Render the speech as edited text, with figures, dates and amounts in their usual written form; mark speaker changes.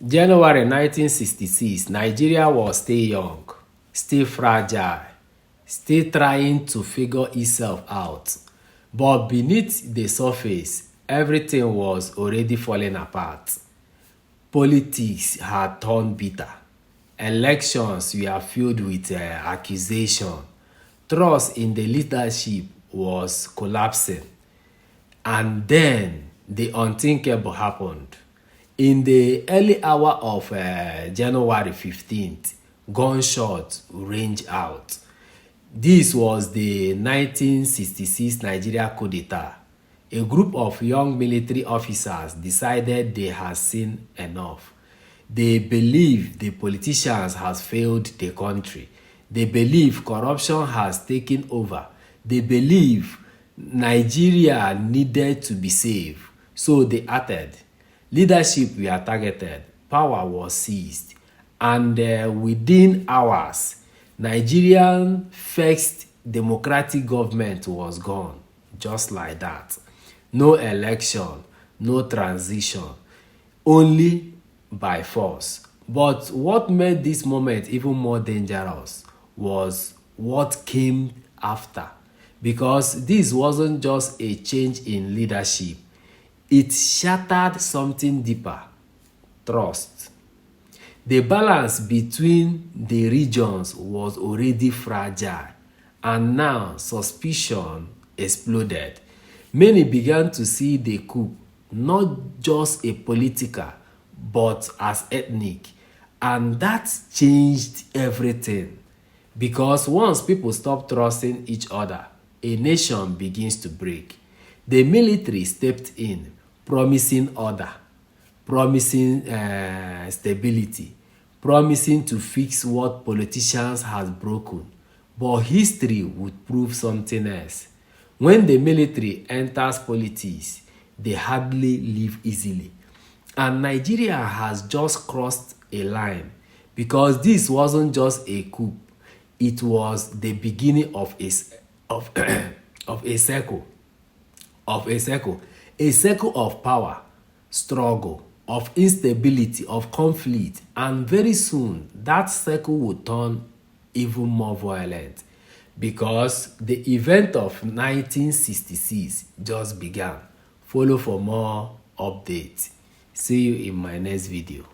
Speaker 1: January 1966, Nigeria was still young, still fragile, still trying to figure itself out. But beneath the surface, everything was already falling apart. Politics had turned bitter. Elections were filled with accusation. Trust in the leadership was collapsing. And then the unthinkable happened. In the early hour of January 15th, gunshots ranged out. This was the 1966 Nigeria coup d'etat. A group of young military officers decided they had seen enough. They believe the politicians has failed the country. They believe corruption has taken over. They believe Nigeria needed to be saved. So they acted. Leadership were targeted. Power was seized. And within hours, Nigerian first democratic government was gone. Just like that. No election, no transition. Only by force. But what made this moment even more dangerous was what came after. Because this wasn't just a change in leadership, it shattered something deeper: trust. The balance between the regions was already fragile, and now suspicion exploded. Many began to see the coup not just a political but as ethnic, and that changed everything. Because once people stop trusting each other, a nation begins to break. The military stepped in, promising order, promising stability, promising to fix what politicians has broken. But history would prove something else. When the military enters politics, they hardly live easily. And Nigeria has just crossed a line, because this wasn't just a coup, it was the beginning of of, of a circle, a circle of power, struggle, of instability, of conflict, and very soon that circle would turn even more violent, because the event of 1966 just began. Follow for more updates. See you in my next video.